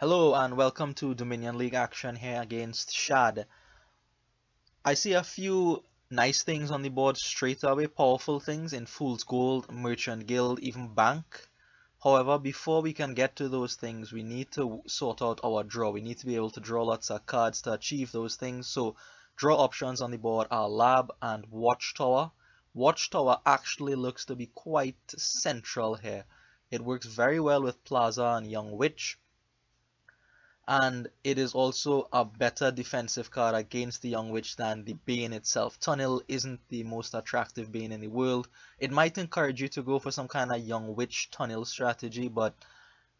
Hello and welcome to Dominion League action here against schadd. I see a few nice things on the board straight away, powerful things in Fool's Gold, Merchant Guild, even Bank. However, before we can get to those things, we need to sort out our draw. We need to be able to draw lots of cards to achieve those things. So draw options on the board are Lab and Watchtower. Watchtower actually looks to be quite central here. It works very well with Plaza and Young Witch, and it is also a better defensive card against the Young Witch than the Bane itself. Tunnel isn't the most attractive Bane in the world. It might encourage you to go for some kind of Young Witch Tunnel strategy, but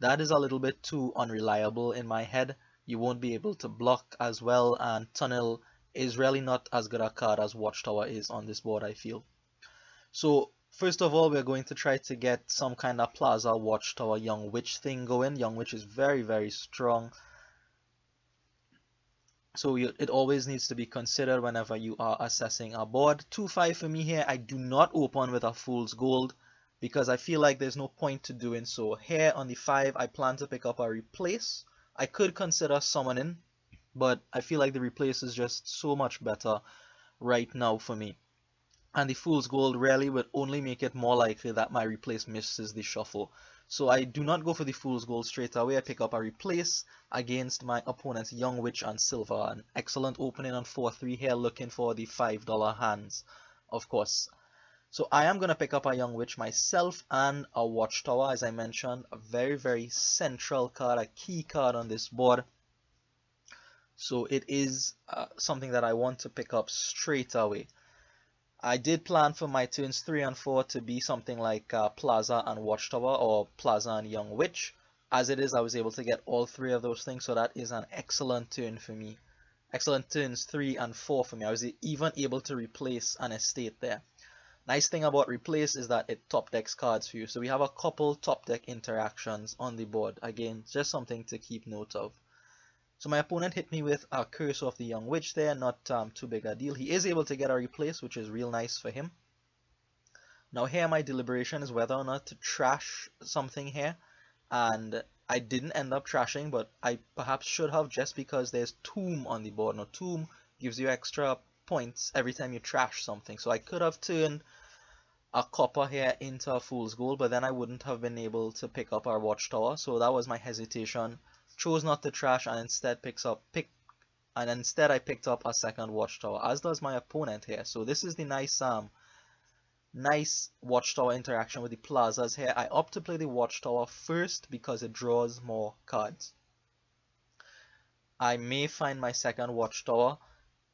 that is a little bit too unreliable in my head. You won't be able to block as well, and Tunnel is really not as good a card as Watchtower is on this board, I feel. So first of all, we're going to try to get some kind of Plaza Watchtower Young Witch thing going. Young Witch is very strong, so it always needs to be considered whenever you are assessing a board. 2-5 for me here. I do not open with a Fool's Gold because I feel like there's no point to doing so. Here on the 5, I plan to pick up a Replace. I could consider summoning, but I feel like the Replace is just so much better right now for me. And the Fool's Gold really would only make it more likely that my Replace misses the shuffle. So I do not go for the Fool's Gold straight away. I pick up a Replace against my opponent's Young Witch and Silver. An excellent opening on 4-3 here, looking for the $5 hands, of course. So I am going to pick up a Young Witch myself and a Watchtower, as I mentioned. A very central card, a key card on this board. So it is something that I want to pick up straight away. I did plan for my turns 3 and 4 to be something like Plaza and Watchtower, or Plaza and Young Witch. As it is, I was able to get all 3 of those things, so that is an excellent turn for me. Excellent turns 3 and 4 for me. I was even able to replace an estate there. Nice thing about replace is that it top decks cards for you. So we have a couple top deck interactions on the board. Again, just something to keep note of. So my opponent hit me with a Curse of the Young Witch there, not too big a deal. He is able to get a replace, which is real nice for him. Now here my deliberation is whether or not to trash something here, and I didn't end up trashing, but I perhaps should have, just because there's Tomb on the board. Now Tomb gives you extra points every time you trash something, so I could have turned a copper here into a Fool's Gold, but then I wouldn't have been able to pick up our Watchtower, so that was my hesitation. Chose not to trash and instead I picked up a second Watchtower, as does my opponent here. So this is the nice Watchtower interaction with the Plazas here. I opt to play the Watchtower first because it draws more cards. I may find my second Watchtower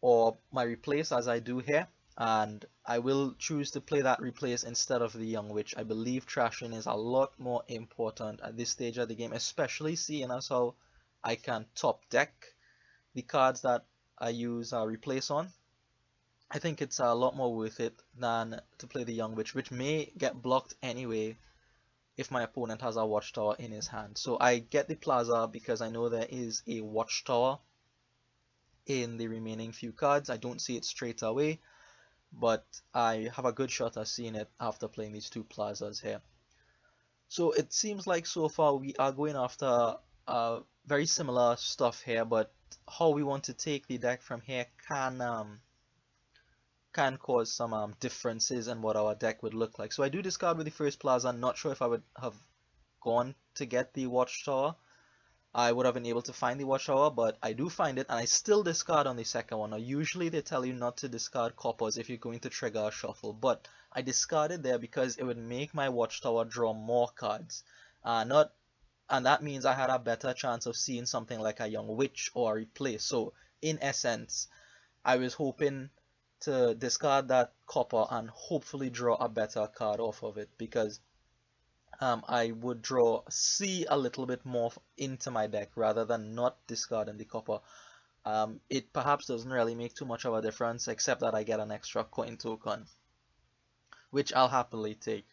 or my replace, as I do here, and I will choose to play that replace instead of the Young Witch. I believe trashing is a lot more important at this stage of the game, especially seeing as how I can top deck the cards that I use replace on. I think it's a lot more worth it than to play the Young Witch, which may get blocked anyway if my opponent has a Watchtower in his hand. So I get the Plaza because I know there is a Watchtower in the remaining few cards. I don't see it straight away, but I have a good shot at seeing it after playing these 2 Plazas here. So it seems like so far we are going after very similar stuff here, but how we want to take the deck from here can cause some differences in what our deck would look like. So I do discard with the first Plaza. Not sure if I would have gone to get the Watchtower. I would have been able to find the Watchtower, but I do find it, and I still discard on the second one. Now usually they tell you not to discard coppers if you're going to trigger a shuffle, but I discarded there because it would make my Watchtower draw more cards. And that means I had a better chance of seeing something like a Young Witch or a replace. So in essence, I was hoping to discard that copper and hopefully draw a better card off of it, because I would see a little bit more into my deck rather than not discarding the copper. It perhaps doesn't really make too much of a difference, except that I get an extra coin token, which I'll happily take.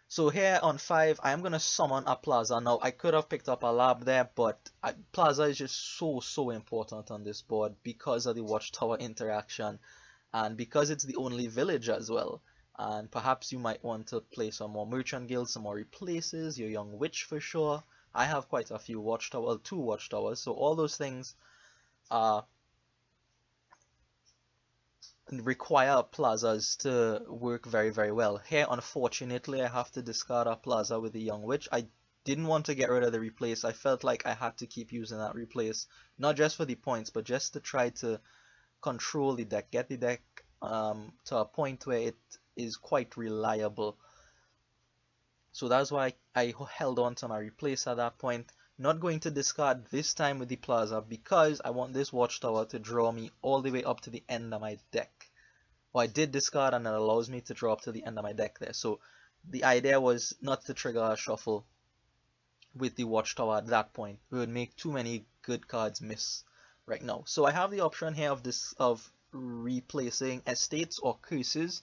So here on 5, I am going to summon a Plaza. Now I could have picked up a Lab there, but Plaza is just so important on this board because of the Watchtower interaction, and because it's the only village as well. And perhaps you might want to play some more Merchant Guilds, some more replaces, your Young Witch for sure. I have quite a few watchtowers, well, 2 watchtowers, so all those things uh, require plazas to work very, very well. Here, unfortunately, I have to discard a plaza with the young witch. I didn't want to get rid of the replace. I felt like I had to keep using that replace, not just for the points, but just to try to control the deck, get the deck to a point where it is quite reliable. So that's why I held on to my replace at that point. Not going to discard this time with the plaza because I want this watchtower to draw me all the way up to the end of my deck. Well, I did discard and it allows me to draw up to the end of my deck there. So the idea was not to trigger a shuffle with the watchtower at that point. We would make too many good cards miss right now. So I have the option here of replacing estates or curses.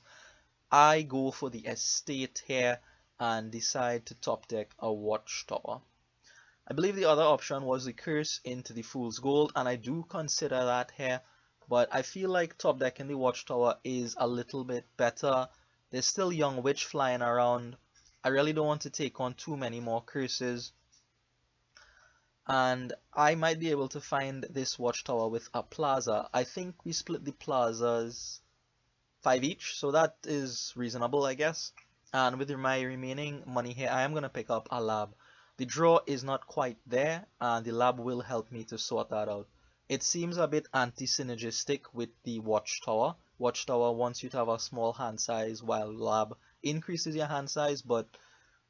I go for the estate here and decide to top deck a watchtower. I believe the other option was the curse into the fool's gold, and I do consider that here, but I feel like top decking the watchtower is a little bit better. There's still young witch flying around. I really don't want to take on too many more curses, and I might be able to find this watchtower with a plaza. I think we split the plazas 5 each, so that is reasonable, I guess. And with my remaining money here, I am going to pick up a lab. The draw is not quite there, and the lab will help me to sort that out. It seems a bit anti-synergistic with the watchtower. Watchtower wants you to have a small hand size, while lab increases your hand size, but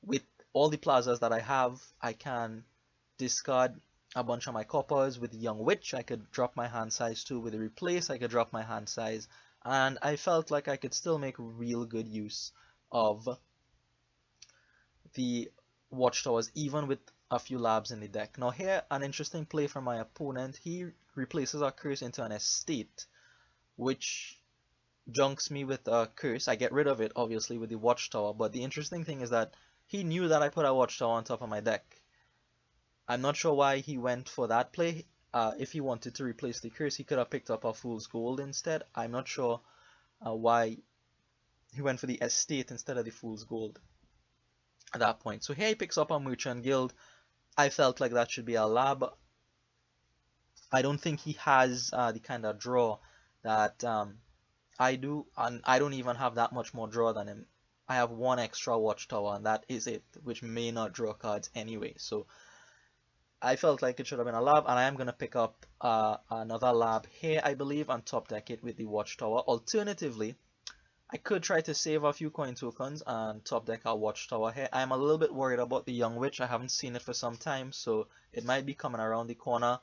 with all the plazas that I have, I can discard a bunch of my coppers. With young witch, I could drop my hand size too. With the replace, I could drop my hand size, and I felt like I could still make real good use of the watchtowers even with a few labs in the deck. Now here, an interesting play from my opponent. He replaces a curse into an estate, which junks me with a curse. I get rid of it obviously with the watchtower, but the interesting thing is that he knew that I put a watchtower on top of my deck. I'm not sure why he went for that play. If he wanted to replace the curse, he could have picked up a fool's gold instead. I'm not sure why he went for the estate instead of the fool's gold at that point. So here he picks up a merchant guild. I felt like that should be a lab. I don't think he has the kind of draw that I do, and I don't even have that much more draw than him. I have 1 extra watchtower, and that is it, which may not draw cards anyway. So I felt like it should have been a lab, and I am going to pick up another lab here, I believe, and top deck it with the watchtower. Alternatively, I could try to save a few coin tokens and top deck our watchtower here. I'm a little bit worried about the young witch. I haven't seen it for some time, so it might be coming around the corner.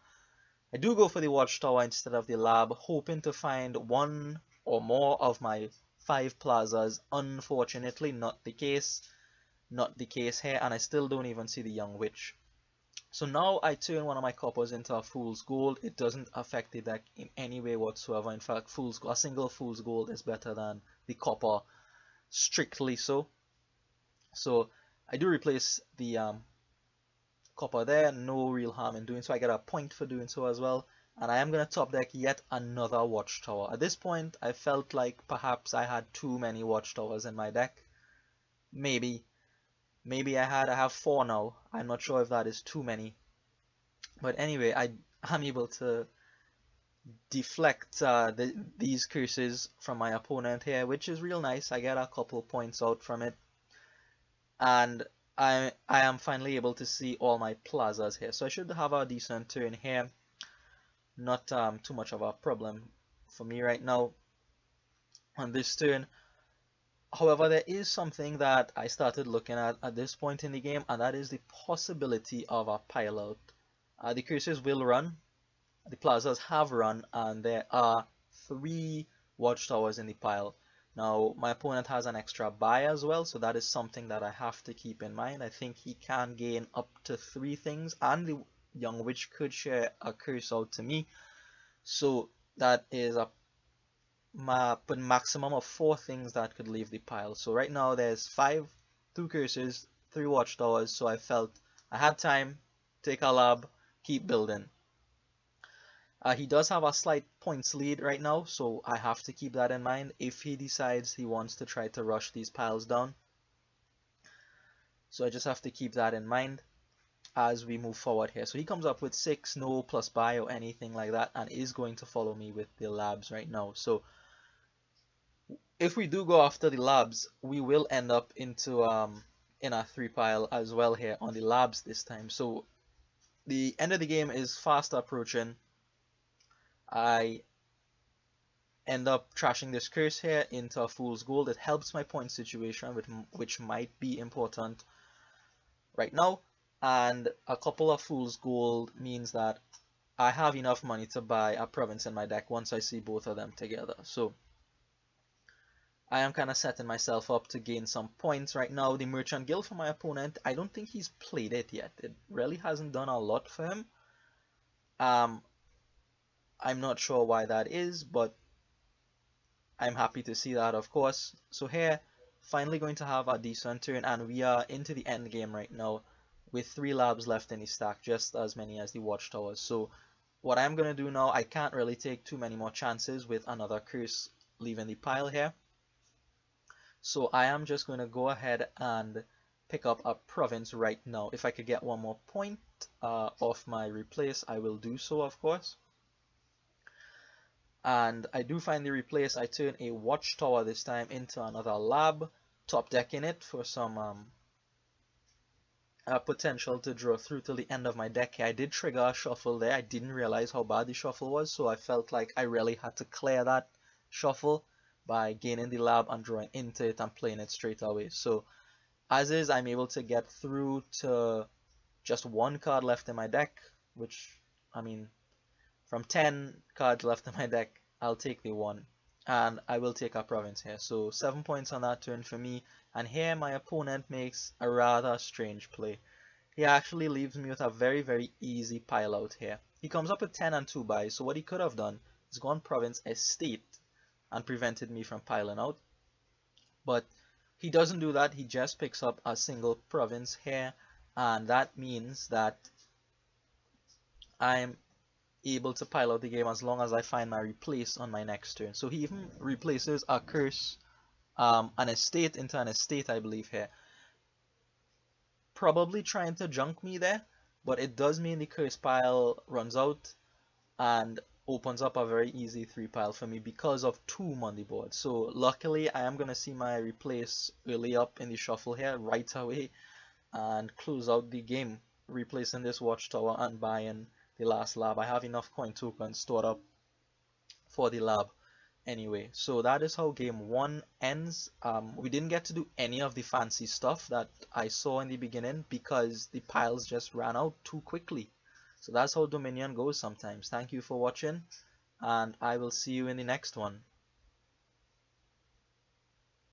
I do go for the watchtower instead of the lab, hoping to find 1 or more of my 5 plazas. Unfortunately, not the case. Not the case here, and I still don't even see the young witch. So now I turn one of my coppers into a fool's gold. It doesn't affect the deck in any way whatsoever. In fact, a single fool's gold is better than the copper, strictly so. So I do replace the copper there. No real harm in doing so. I get a point for doing so as well. And I am going to top deck yet another watchtower. At this point, I felt like perhaps I had too many watchtowers in my deck. Maybe I have 4 now. I'm not sure if that is too many. But anyway, I'm able to deflect these curses from my opponent here, which is real nice. I get a couple points out from it. And I am finally able to see all my plazas here. So I should have a decent turn here. Not too much of a problem for me right now on this turn. However, there is something that I started looking at this point in the game, and that is the possibility of a payload. The curses will run, the plazas have run, and there are 3 watchtowers in the pile. Now, my opponent has an extra buy as well, so that is something that I have to keep in mind. I think he can gain up to 3 things, and the young witch could share a curse out to me. So that is a maximum of 4 things that could leave the pile. So right now there's 2 curses, 3 watchtowers, so I felt I had time, take a lab, keep building. He does have a slight points lead right now, so I have to keep that in mind if he decides he wants to try to rush these piles down. So I just have to keep that in mind. as we move forward here. So he comes up with 6, no plus buy or anything like that, and is going to follow me with the labs right now. So if we do go after the labs, we will end up into in a 3 pile as well here on the labs this time. So the end of the game is fast approaching. I end up trashing this curse here into a fool's gold. It helps my point situation, which might be important right now. And a couple of fool's gold means that I have enough money to buy a province in my deck once I see both of them together. So I am kind of setting myself up to gain some points right now. The Merchant Guild for my opponent, I don't think he's played it yet. It really hasn't done a lot for him. I'm not sure why that is, but I'm happy to see that, of course. So here, finally going to have a decent turn, and we are into the end game right now with 3 labs left in the stack, just as many as the Watchtowers. So what I'm going to do now, I can't really take too many more chances with another curse leaving the pile here. So I am just going to go ahead and pick up a province right now. If I could get one more point off my replace, I will do so, of course. And I do finally replace. I turn a Watchtower this time into another lab, top decking it for some potential to draw through till the end of my deck here. I did trigger a shuffle there. I didn't realize how bad the shuffle was, so I felt like I really had to clear that shuffle by gaining the lab and drawing into it and playing it straight away. So as is, I'm able to get through to just 1 card left in my deck, which, I mean, from 10 cards left in my deck, I'll take the 1, and I will take a province here. So 7 points on that turn for me, and here my opponent makes a rather strange play. He actually leaves me with a very, very easy pile out here. He comes up with 10 and 2 buys, so what he could have done is gone province estate and prevented me from piling out. But he doesn't do that. He just picks up a single province here, and that means that I'm able to pile out the game as long as I find my replace on my next turn. So he even replaces a curse, an estate into an estate, I believe here. Probably trying to junk me there, but it does mean the curse pile runs out and opens up a very easy 3 pile for me because of 2 on the board. So luckily I am going to see my replace early up in the shuffle here right away and close out the game, replacing this Watchtower and buying the last lab. I have enough coin tokens stored up for the lab anyway. So that is how game 1 ends. We didn't get to do any of the fancy stuff that I saw in the beginning because the piles just ran out too quickly. So that's how Dominion goes sometimes. Thank you for watching, and I will see you in the next one.